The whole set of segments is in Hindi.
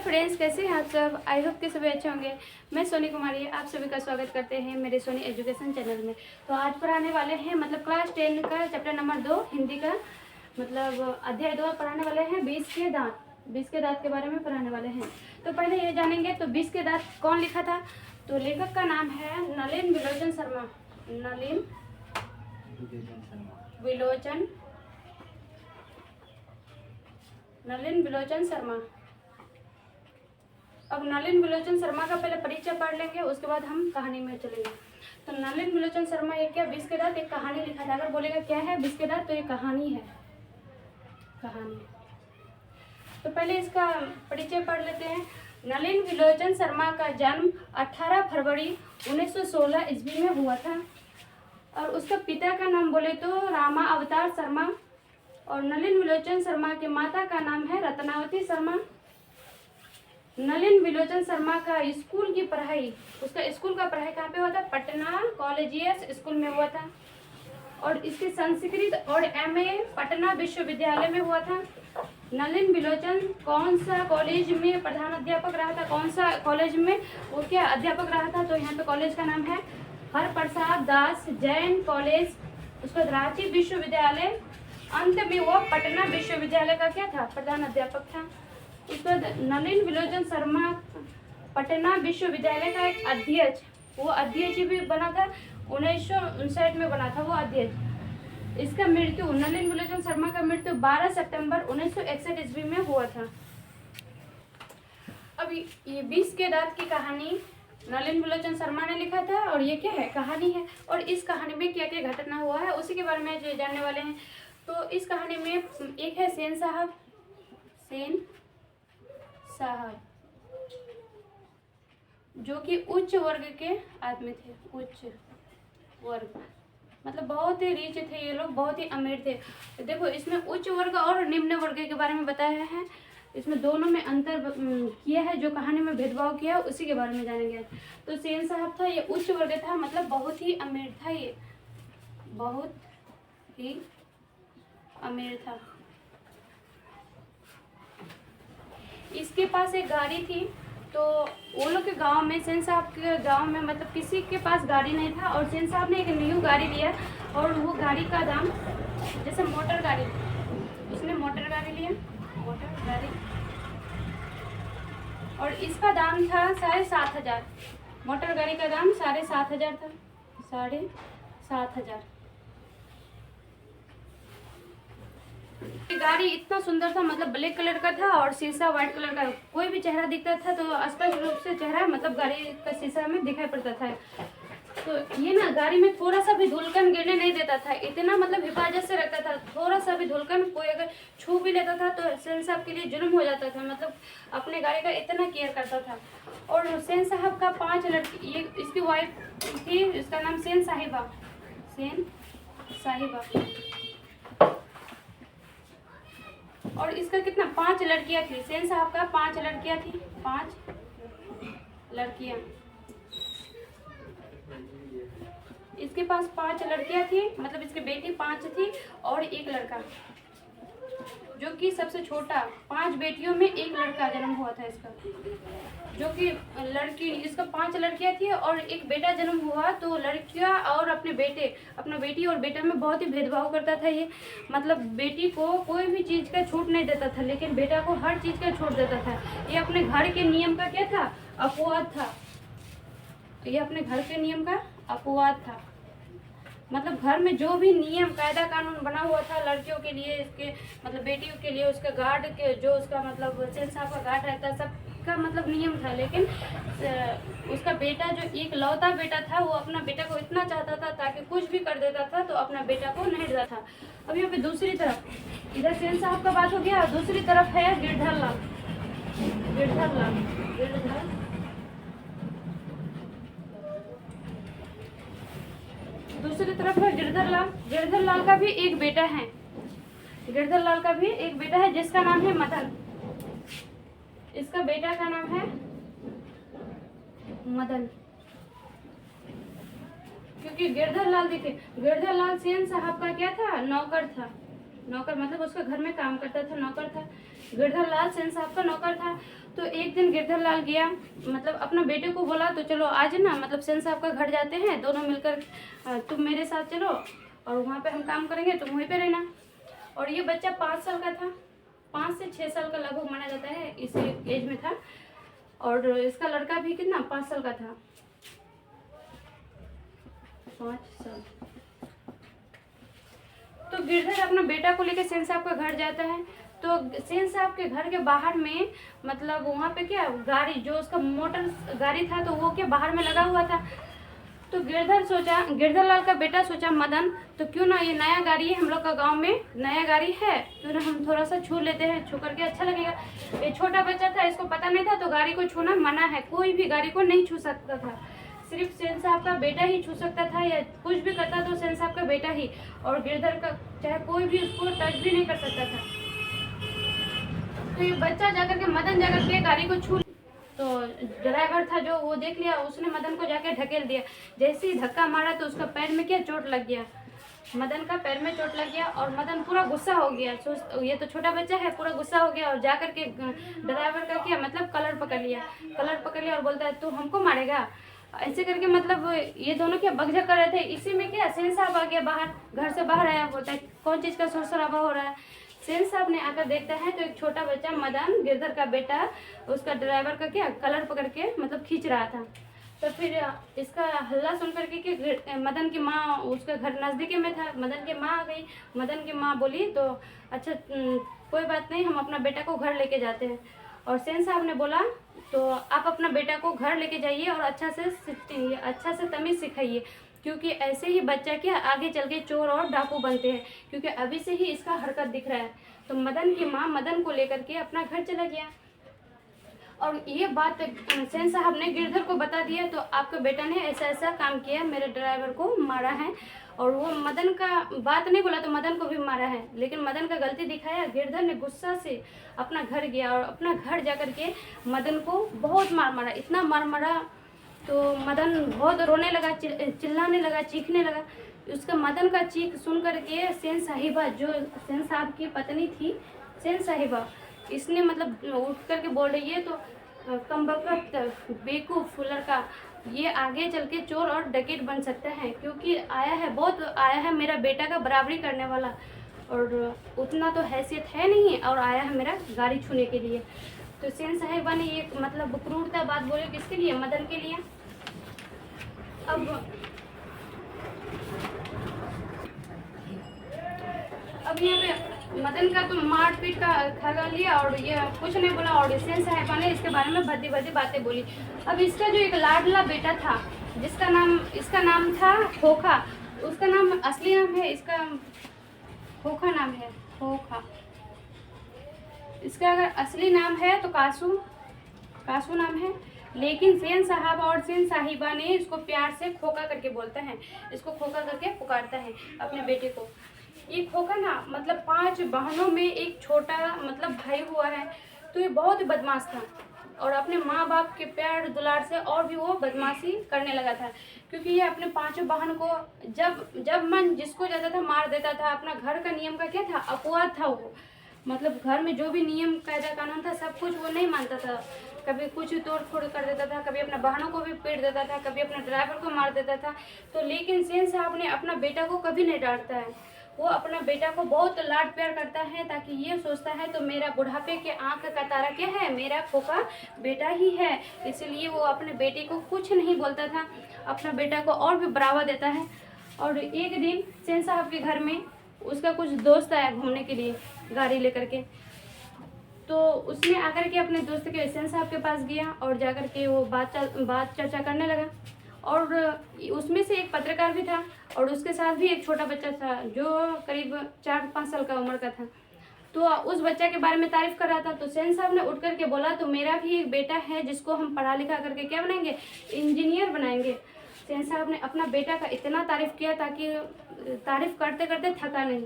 फ्रेंड्स, कैसे हैं आप सब। आई होप कि सभी अच्छे होंगे। मैं सोनी कुमारी आप सभी का स्वागत करते हैं मेरे सोनी एजुकेशन चैनल में। तो आज पढ़ाने वाले हैं मतलब क्लास 10 का चैप्टर नंबर 2 हिंदी का मतलब अध्याय 2 पढ़ाने वाले हैं 20 के दांत। 20 के दांत के बारे में पढ़ाने वाले हैं। तो पहले ये जानेंगे तो 20 के दांत कौन लिखा था। तो लेखक का नाम है नलिन विलोचन शर्मा। नलिन विलोचन शर्मा। अब नलिन विलोचन शर्मा का पहले परिचय पढ़ लेंगे, उसके बाद हम कहानी में चलेंगे। तो नलिन विलोचन शर्मा ये क्या 20 के दांत एक कहानी लिखा था। अगर बोलेगा क्या है 20 के दांत, तो ये कहानी है, कहानी। तो पहले इसका परिचय पढ़ लेते हैं। नलिन विलोचन शर्मा का जन्म 18 फरवरी 1916 ईस्वी में हुआ था और उसका पिता का नाम बोले तो रामा अवतार शर्मा और नलिन विलोचन शर्मा के माता का नाम है रत्नावती शर्मा। नलिन विलोचन शर्मा का स्कूल की पढ़ाई, उसका स्कूल का पढ़ाई कहाँ पे हुआ था? पटना कॉलेजियस स्कूल में हुआ था। और इसकी संस्कृत और एमए पटना विश्वविद्यालय में हुआ था। नलिन विलोचन कौन सा कॉलेज में प्रधान अध्यापक रहा था? कौन सा कॉलेज में वो क्या अध्यापक रहा था? तो यहाँ पे कॉलेज का नाम है हरप्रसाद दास जैन कॉलेज। उसका रांची विश्वविद्यालय, अंत में वो पटना विश्वविद्यालय का क्या था? प्रधान अध्यापक था। उसके बाद नलिन विलोचन शर्मा पटना विश्वविद्यालय का एक अध्यक्ष, वो अध्यक्ष भी बना था। 1959 में बना था वो अध्यक्ष। इसका मृत्यु, नलिन विलोचन शर्मा का मृत्यु 12 सितंबर 1961 ईस्वी में हुआ था। अब ये 20 के दांत की कहानी नलिन विलोचन शर्मा ने लिखा था और ये क्या है? कहानी है। और इस कहानी में क्या क्या घटना हुआ है उसी के बारे में जो जानने वाले हैं। तो इस कहानी में एक है सेन साहब जो कि उच्च वर्ग के आदमी थे। उच्च वर्ग मतलब बहुत ही रिच थे ये लोग, बहुत ही अमीर थे। देखो इसमें उच्च वर्ग और निम्न वर्ग के बारे में बताया है। इसमें दोनों में अंतर किया है, जो कहानी में भेदभाव किया है उसी के बारे में जानेंगे। तो सेन साहब था, ये उच्च वर्ग था, मतलब बहुत ही अमीर था। ये बहुत ही अमीर था। इसके पास एक गाड़ी थी। तो वो लोग के गांव में, सेन साहब के गांव में मतलब किसी के पास गाड़ी नहीं था और सेन साहब ने एक न्यू गाड़ी लिया और वो गाड़ी का दाम, जैसे मोटर गाड़ी, उसने मोटर गाड़ी लिया, मोटर गाड़ी, और इसका दाम था 7,500। मोटर गाड़ी का दाम 7,500 था, 7,500। गाड़ी इतना सुंदर था, मतलब ब्लैक कलर का था और शीशा व्हाइट कलर का। कोई भी चेहरा दिखता था तो स्पष्ट रूप से चेहरा मतलब गाड़ी का शीशा में दिखाई पड़ता था। तो ये ना गाड़ी में थोड़ा सा भी धूलकन गिरने नहीं देता था, इतना मतलब हिफाजत से रखता था। थोड़ा सा भी धूलकन कोई अगर छू भी लेता था तो सेन साहब के लिए जुल्म हो जाता था। मतलब अपने गाड़ी का इतना केयर करता था। और सेन साहब का 5 लड़की, ये इसकी वाइफ थी, इसका नाम सेन साहिबा। और इसका कितना 5 लड़कियां थी। सेन साहब का 5 लड़कियां थी, 5 लड़कियां। इसके पास 5 लड़कियां थी, मतलब इसकी बेटी 5 थी और एक लड़का, जो कि सबसे छोटा। 5 बेटियों में एक लड़का जन्म हुआ था इसका, जो कि लड़की, इसका 5 लड़कियां थी और एक बेटा जन्म हुआ। तो लड़कियां और अपने बेटे, अपना बेटी और बेटा में बहुत ही भेदभाव करता था ये। मतलब बेटी को कोई भी चीज़ का छूट नहीं देता था, लेकिन बेटा को हर चीज़ का छूट देता था। ये अपने घर के नियम का क्या था? अपवाद था। ये अपने घर के नियम का अपवाद था। मतलब घर में जो भी नियम कायदा कानून बना हुआ था लड़कियों के लिए, इसके मतलब बेटियों के लिए, उसका गार्ड के जो उसका मतलब सेन साहब का गार्ड रहता, सबका मतलब नियम था। लेकिन उसका बेटा जो एक लौता बेटा था, वो अपना बेटा को इतना चाहता था ताकि कुछ भी कर देता था तो अपना बेटा को नहीं देता था। अब यहाँ पे दूसरी तरफ, इधर सेन साहब का बात हो गया, दूसरी तरफ है गिरधर लाल। दूसरी तरफ है गिरधर लाल। गिरधर लाल का भी एक बेटा है। गिरधर लाल का भी एक बेटा है जिसका नाम है मदन। इसका बेटा का नाम है मदन। क्योंकि गिरधर लाल, देखिए गिरधर लाल सेन साहब का क्या था? नौकर था। नौकर मतलब उसका घर में काम करता था, नौकर था। गिरधर लाल सेन साहब का नौकर था। तो एक दिन गिरधर लाल गया, मतलब अपना बेटे को बोला तो चलो आज ना मतलब सेन साहब का घर जाते हैं दोनों मिलकर, तुम मेरे साथ चलो और वहाँ पे हम काम करेंगे, तुम वहीं पे रहना। और ये बच्चा 5 साल का था, 5 से 6 साल का लगभग माना जाता है, इसी एज में था। और इसका लड़का भी कितना 5 साल का था, 5 साल। तो गिरधर अपना बेटा को लेकर सेन साहब का घर जाता है। तो सेन साहब के घर के बाहर में मतलब वहाँ पे क्या गाड़ी, जो उसका मोटर गाड़ी था तो वो क्या बाहर में लगा हुआ था। तो गिरधर लाल का बेटा सोचा मदन, तो क्यों ना ये नया गाड़ी है, हम लोग का गांव में नया गाड़ी है, क्यों ना हम थोड़ा सा छू लेते हैं, छू करके अच्छा लगेगा। ये छोटा बच्चा था, इसको पता नहीं था, तो गाड़ी को छूना मना है, कोई भी गाड़ी को नहीं छू सकता था, सिर्फ सेन साहब का बेटा ही छू सकता था, या कुछ भी करता तो सेन साहब का बेटा ही, और गिरधर का चाहे कोई भी उसको टच भी नहीं कर सकता था। तो ये बच्चा जाकर के मदन जाकर के गाड़ी को छू, तो ड्राइवर था जो वो देख लिया, उसने मदन को जाके ढकेल दिया। जैसे ही धक्का मारा तो उसका पैर में क्या चोट लग गया, मदन का पैर में चोट लग गया। और मदन पूरा गुस्सा हो गया, ये तो छोटा बच्चा है, पूरा गुस्सा हो गया और जाकर के ड्राइवर का क्या मतलब कलर पकड़ लिया और बोलता है तू हमको मारेगा, ऐसे करके मतलब ये दोनों क्या बकझक कर रहे थे। इसी में क्या सेन साहब आ गया बाहर, घर से बाहर आया, बोलता है कौन चीज़ का शोर शराबा हो रहा है। सेन साहब ने आकर देखता है तो एक छोटा बच्चा मदन, गिरधर का बेटा, उसका ड्राइवर का क्या कलर पकड़ के मतलब खींच रहा था। तो फिर इसका हल्ला सुन करके कि मदन की माँ, उसका घर नज़दीकी में था, मदन की माँ आ गई। मदन की माँ बोली तो अच्छा कोई बात नहीं, हम अपना बेटा को घर लेके जाते हैं। और सेन साहब ने बोला तो आप अपना बेटा को घर लेके जाइए और अच्छा से तमीज़ सिखाइए, क्योंकि ऐसे ही बच्चा क्या आगे चल के चोर और डाकू बनते हैं, क्योंकि अभी से ही इसका हरकत दिख रहा है। तो मदन की माँ मदन को लेकर के अपना घर चला गया और ये बात सेन साहब ने गिरधर को बता दिया। तो आपके बेटा ने ऐसा ऐसा काम किया, मेरे ड्राइवर को मारा है, और वो मदन का बात नहीं बोला तो मदन को भी मारा है, लेकिन मदन का गलती दिखाया। गिरधर ने गुस्सा से अपना घर गया और अपना घर जाकर के मदन को बहुत मार मारा, इतना मार मारा तो मदन बहुत रोने लगा, चिल्लाने लगा, चीखने लगा। उसका मदन का चीख सुन करके सेन साहिबा, जो सेन साहब की पत्नी थी सेन साहिबा, इसने मतलब उठ करके बोल रही है तो कमबख्त बेवकूफ़ लड़का, ये आगे चल के चोर और डकैत बन सकता है, क्योंकि बहुत आया है मेरा बेटा का बराबरी करने वाला, और उतना तो हैसियत है नहीं, और आया है मेरा गाड़ी छूने के लिए। तो सेन साहिबा ने ये मतलब क्रूरता बात बोली, किसके लिए, मदन के लिए। अब यहाँ पे मदन का तो मार पीट का खा लिया और ये कुछ नहीं बोला, और सेन साहिबा ने इसके बारे में भद्दी भद्दी बातें बोली। अब इसका जो एक लाडला बेटा था, इसका नाम था खोखा, उसका नाम असली नाम है, इसका खोखा नाम है, खोखा। इसका अगर असली नाम है तो कासू नाम है, लेकिन सेन साहब और सेन साहिबा ने इसको प्यार से खोखा करके बोलता है, इसको खोखा करके पुकारता है अपने बेटे को। ये खोखा ना मतलब 5 बहनों में एक छोटा मतलब भाई हुआ है, तो ये बहुत ही बदमाश था और अपने माँ बाप के प्यार दुलार से और भी वो बदमाशी करने लगा था, क्योंकि ये अपने 5 बहन को जब मन जिसको जाता था मार देता था। अपना घर का नियम का क्या था, अपवाद था वो, मतलब घर में जो भी नियम कायदा कानून था सब कुछ वो नहीं मानता था, कभी कुछ तोड़ फोड़ कर देता था, कभी अपने बहनों को भी पीट देता था, कभी अपने ड्राइवर को मार देता था। तो लेकिन सेन साहब ने अपना बेटा को कभी नहीं डांटता है, वो अपना बेटा को बहुत लाड प्यार करता है, ताकि ये सोचता है तो मेरा बुढ़ापे के आंख का तारा क्या है, मेरा खोखा बेटा ही है, इसलिए वो अपने बेटे को कुछ नहीं बोलता था, अपना बेटा को और भी बढ़ावा देता है। और एक दिन सेन साहब के घर में उसका कुछ दोस्त आया घूमने के लिए गाड़ी लेकर के, तो उसने आकर के अपने दोस्त के सेन साहब के पास गया और जाकर के वो बात चर्चा करने लगा, और उसमें से एक पत्रकार भी था और उसके साथ भी एक छोटा बच्चा था जो करीब 4-5 साल का उम्र का था। तो उस बच्चा के बारे में तारीफ कर रहा था। तो सेन साहब ने उठ करके बोला तो मेरा भी एक बेटा है जिसको हम पढ़ा लिखा करके क्या बनाएंगे, इंजीनियर बनाएंगे। सेन साहब ने अपना बेटा का इतना तारीफ किया ताकि तारीफ करते करते थका नहीं।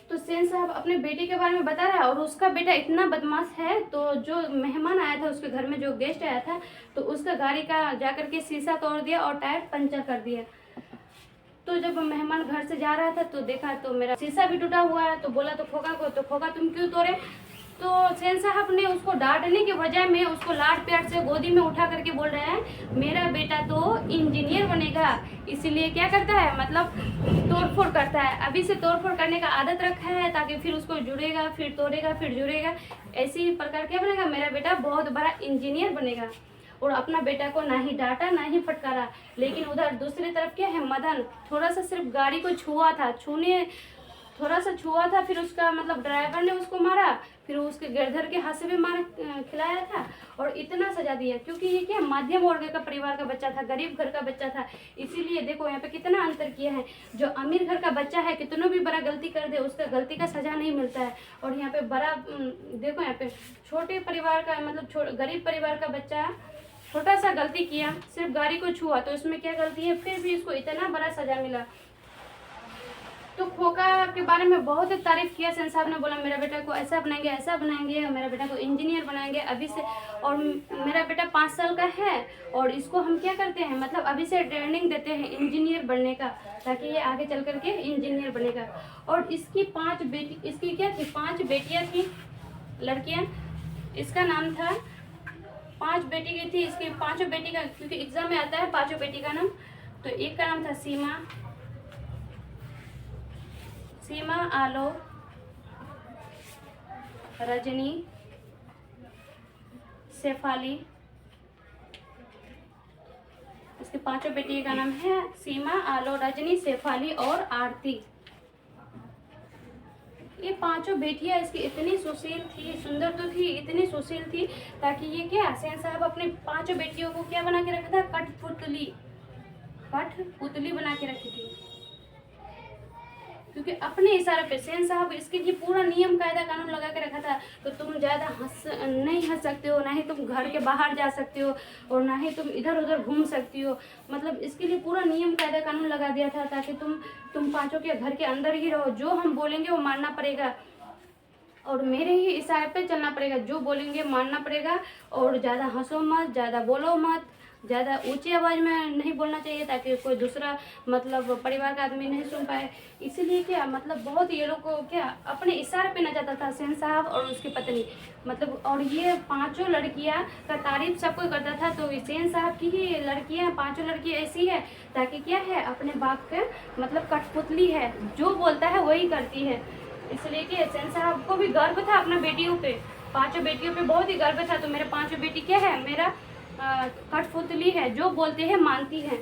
तो सेन साहब अपने बेटे के बारे में बता रहा है और उसका बेटा इतना बदमाश है, तो जो मेहमान आया था उसके घर में, जो गेस्ट आया था, तो उसका गाड़ी का जाकर के शीशा तोड़ दिया और टायर पंचर कर दिया। तो जब मेहमान घर से जा रहा था तो देखा तो मेरा शीशा भी टूटा हुआ है, तो बोला तो खोखा को, तो खोखा तुम क्यों तोड़े, तो सेन साहब ने उसको डांटने के बजाय में उसको लाड प्यार से गोदी में उठा करके बोल रहे हैं मेरा बेटा तो इंजीनियर बनेगा, इसीलिए क्या करता है मतलब तोड़फोड़ करता है। अभी से तोड़फोड़ करने का आदत रखा है ताकि फिर उसको जुड़ेगा, फिर तोड़ेगा, फिर जुड़ेगा, ऐसी प्रकार क्या बनेगा, मेरा बेटा बहुत बड़ा इंजीनियर बनेगा। और अपना बेटा को ना ही डांटा ना ही फटकारा। लेकिन उधर दूसरी तरफ क्या है, मदन थोड़ा सा सिर्फ गाड़ी को थोड़ा सा छुआ था, फिर उसका मतलब ड्राइवर ने उसको मारा, फिर उसके गिरधर के हाथ से भी मार खिलाया था और इतना सजा दिया। क्योंकि ये क्या मध्यम वर्ग का परिवार का बच्चा था, गरीब घर का बच्चा था, इसीलिए देखो यहाँ पे कितना अंतर किया है। जो अमीर घर का बच्चा है कितनों भी बड़ा गलती कर दे उसका गलती का सजा नहीं मिलता है, और यहाँ पे बड़ा देखो यहाँ पे छोटे परिवार का मतलब गरीब परिवार का बच्चा छोटा सा गलती किया, सिर्फ गाड़ी को छुआ, तो इसमें क्या गलती है, फिर भी इसको इतना बड़ा सजा मिला। तो खोका के बारे में बहुत तारीफ किया सेन साहब ने, बोला मेरा बेटा को ऐसा बनाएंगे, मेरा बेटा को इंजीनियर बनाएंगे अभी से, और मेरा बेटा 5 साल का है और इसको हम क्या करते हैं मतलब अभी से ट्रेनिंग देते हैं इंजीनियर बनने का, ताकि ये आगे चल करके इंजीनियर बनेगा। और इसकी 5 बेटियाँ थी लड़कियाँ, इसका नाम था 5 बेटी की थी, इसकी 5 बेटी का, क्योंकि एग्जाम में आता है 5 बेटी का नाम, तो एक का नाम था सीमा, आलो, रजनी, शेफाली। इसके 5 बेटी का नाम है सीमा, आलो, रजनी, शेफाली और आरती। ये 5 बेटियां इसकी इतनी सुशील थी, सुंदर तो थी, इतनी सुशील थी, ताकि ये क्या सेन साहब अपने 5 बेटियों को क्या बना के रखा था, कठपुतली बना के रखी थी। क्योंकि अपने इशारे पे सेन साहब इसके लिए पूरा नियम कायदा कानून लगा के रखा था। तो तुम ज़्यादा नहीं हंस सकते हो, ना ही तुम घर के बाहर जा सकते हो, और ना ही तुम इधर उधर घूम सकती हो। मतलब इसके लिए पूरा नियम कायदा कानून लगा दिया था, ताकि तुम 5 के घर के अंदर ही रहो, जो हम बोलेंगे वो मानना पड़ेगा, और मेरे ही इशारे पे चलना पड़ेगा, जो बोलेंगे मानना पड़ेगा, और ज़्यादा हंसो मत, ज़्यादा बोलो मत, ज़्यादा ऊंची आवाज़ में नहीं बोलना चाहिए, ताकि कोई दूसरा मतलब परिवार का आदमी नहीं सुन पाए। इसीलिए क्या मतलब बहुत ये लोग को क्या अपने इशारे पे न जाता था सेन साहब और उसकी पत्नी मतलब। और ये 5 लड़कियां का तारीफ सब कोई करता था, तो सेन साहब की ही लड़कियां 5 लड़कियां ऐसी है, ताकि क्या है अपने बाप के मतलब कठपुतली है, जो बोलता है वही करती है। इसलिए कि सेन साहब को भी गर्व था अपना बेटियों पे, 5 बेटियों पे बहुत ही गर्व था। तो मेरे 5 बेटी क्या है, मेरा कठपुतली है, जो बोलते हैं मानती है।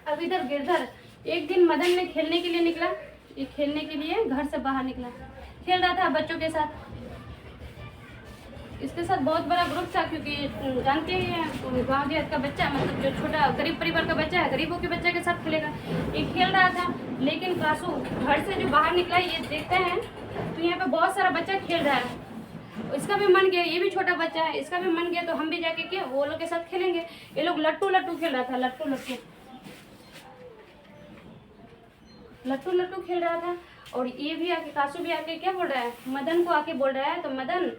अब इधर गिरधर एक दिन मदन में खेलने के लिए निकला, ये खेलने के लिए घर से बाहर निकला, खेल रहा था बच्चों के साथ। इसके साथ बहुत बड़ा ग्रुप था, क्योंकि जानते हैं गाँव देहात का बच्चा मतलब जो छोटा गरीब परिवार का बच्चा है, गरीबों के बच्चे के साथ खेलेगा। ये खेल रहा था, लेकिन कासू घर से जो बाहर निकला ये देखते हैं तो यहाँ पे बहुत सारा बच्चा खेल रहा है, इसका भी मन गया, ये भी छोटा बच्चा है, इसका भी मन गया, तो हम भी जाके क्या वो लोग के साथ खेलेंगे। ये लोग लट्टू खेल रहा था, लट्टू खेल रहा था। और ये भी आके कासू भी आके क्या बोल रहा है, मदन को आके बोल रहा है, तो मदन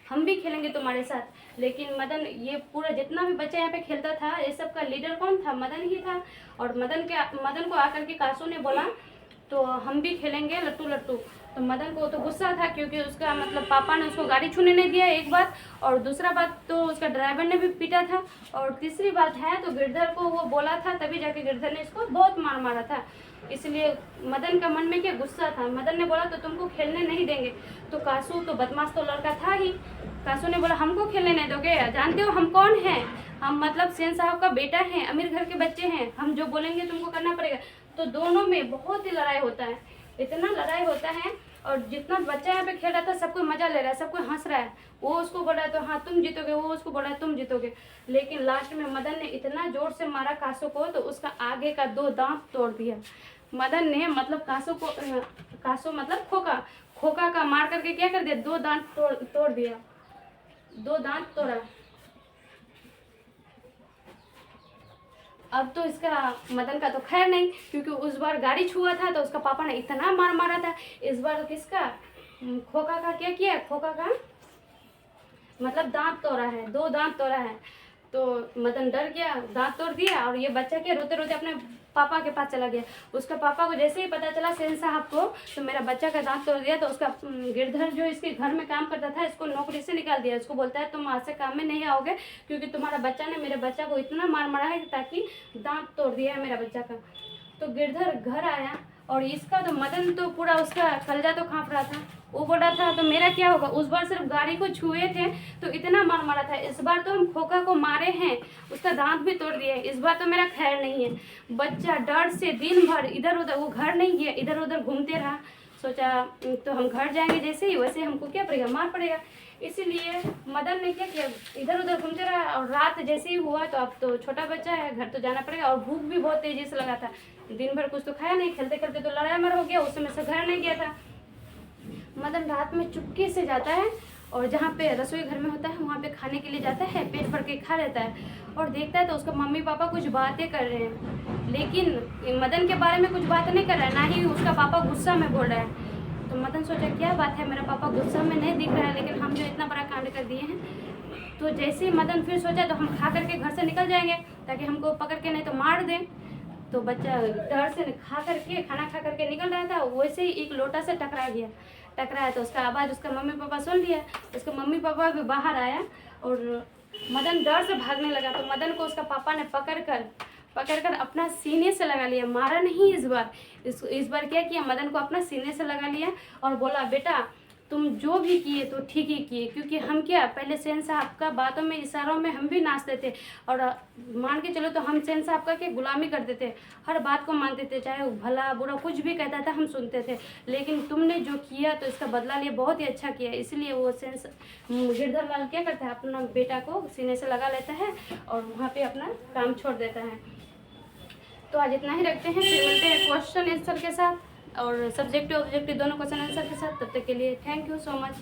हम भी खेलेंगे तुम्हारे साथ। लेकिन मदन ये पूरा जितना भी बच्चा यहाँ पे खेलता था, ये सब का लीडर कौन था, मदन ही था। और मदन को आकर के कासू ने बोला तो हम भी खेलेंगे लट्टू। तो मदन को तो गुस्सा था, क्योंकि उसका मतलब पापा ने उसको गाड़ी छूने नहीं दिया एक बात, और दूसरा बात तो उसका ड्राइवर ने भी पीटा था, और तीसरी बात है तो गिरधर को वो बोला था, तभी जाके गिरधर ने इसको बहुत मारा था। इसलिए मदन का मन में क्या गुस्सा था, मदन ने बोला तो तुमको खेलने नहीं देंगे। तो कासू तो बदमाश तो लड़का था ही, कासू ने बोला हमको खेलने नहीं दोगे, जानते हो हम कौन हैं, हम मतलब सेन साहब का बेटा है, अमीर घर के बच्चे हैं, हम जो बोलेंगे तुमको करना पड़ेगा। तो दोनों में बहुत ही लड़ाई होता है, इतना लड़ाई होता है। और जितना बच्चा यहाँ पे खेल रहा था सब कोई मजा ले रहा है, सब कोई हंस रहा है, वो उसको बोल रहा है तो हाँ तुम जीतोगे, वो उसको बोल रहा है तुम जीतोगे। लेकिन लास्ट में मदन ने इतना जोर से मारा कासू को, तो उसका आगे का 2 दांत तोड़ दिया मदन ने, मतलब कासू मतलब खोका का मार करके क्या कर दिया, 2 दांत तोड़ दिया, 2 दांत तोड़ा। अब तो इसका मदन का तो खैर नहीं, क्योंकि उस बार गाड़ी छुआ था तो उसका पापा ने इतना मारा था। इस बार किसका, खोका का क्या किया, खोका का मतलब दांत तोड़ा है, 2 दांत तोड़ा है। तो मदन डर गया, दांत तोड़ दिया, और ये बच्चा क्या रोते रोते अपने पापा के पास चला गया। उसका पापा को जैसे ही पता चला सेन साहब को, तो मेरा बच्चा का दांत तोड़ दिया। तो उसका गिरधर जो इसके घर में काम करता था, इसको नौकरी से निकाल दिया। इसको बोलता है तुम आज से काम में नहीं आओगे, क्योंकि तुम्हारा बच्चा ने मेरे बच्चा को इतना मार मारा है ताकि दांत तोड़ दिया है मेरा बच्चा का। तो गिरधर घर आया और इसका तो मदन तो पूरा उसका कलजा तो काँप रहा था। वो बोल रहा था तो मेरा क्या होगा। उस बार सिर्फ गाड़ी को छुए थे तो इतना मार मारा था। इस बार तो हम खोखा को मारे हैं, उसका दांत भी तोड़ दिए। इस बार तो मेरा खैर नहीं है। बच्चा डर से दिन भर इधर उधर, वो घर नहीं गया, इधर उधर घूमते रहा। सोचा तो हम घर जाएंगे जैसे ही, वैसे हमको क्या पड़ेगा, मार पड़ेगा। इसीलिए मदन ने क्या किया, इधर उधर घूमते रहा। और रात जैसे ही हुआ तो अब तो छोटा बच्चा है, घर तो जाना पड़ेगा। और भूख भी बहुत तेजी से लगा था, दिन भर कुछ तो खाया नहीं, खेलते खेलते तो लड़ाई मर हो गया। उस समय से घर नहीं गया था। मदन रात में चुपके से जाता है और जहाँ पे रसोई घर में होता है वहाँ पे खाने के लिए जाता है, पेट भर के खा लेता है। और देखता है तो उसका मम्मी पापा कुछ बातें कर रहे हैं, लेकिन मदन के बारे में कुछ बात नहीं कर रहा है, ना ही उसका पापा गुस्सा में बोल रहा है। तो मदन सोचा क्या बात है, मेरा पापा गुस्सा में नहीं दिख रहा है, लेकिन हम जो इतना बड़ा कांड कर दिए हैं। तो जैसे ही मदन फिर सोचा तो हम खा करके घर से निकल जाएंगे ताकि हमको पकड़ के नहीं तो मार दें। तो बच्चा डर से खाना खा करके निकल रहा था, वैसे ही एक लोटा से टकराया तो उसका आवाज़ उसका मम्मी पापा सुन लिया। उसके मम्मी पापा भी बाहर आया और मदन डर से भागने लगा। तो मदन को उसका पापा ने पकड़ कर अपना सीने से लगा लिया। मारा नहीं इस बार क्या किया, मदन को अपना सीने से लगा लिया और बोला बेटा तुम जो भी किए तो ठीक ही किए, क्योंकि हम क्या पहले सेन साहब का बातों में इशारों में हम भी नाचते थे और मान के चलो तो हम सेन साहब का क्या गुलामी करते थे, हर बात को मानते थे, चाहे वो भला बुरा कुछ भी कहता था हम सुनते थे। लेकिन तुमने जो किया तो इसका बदला लिया, बहुत ही अच्छा किया। इसलिए वो गिरधर लाल क्या करता है, अपना बेटा को सीने से लगा लेता है और वहाँ पर अपना काम छोड़ देता है। तो आज इतना ही रखते हैं, फिर मिलते हैं क्वेश्चन आंसर के साथ और सब्जेक्टिव ऑब्जेक्टिव दोनों क्वेश्चन आंसर के साथ। तब तक के लिए थैंक यू सो मच।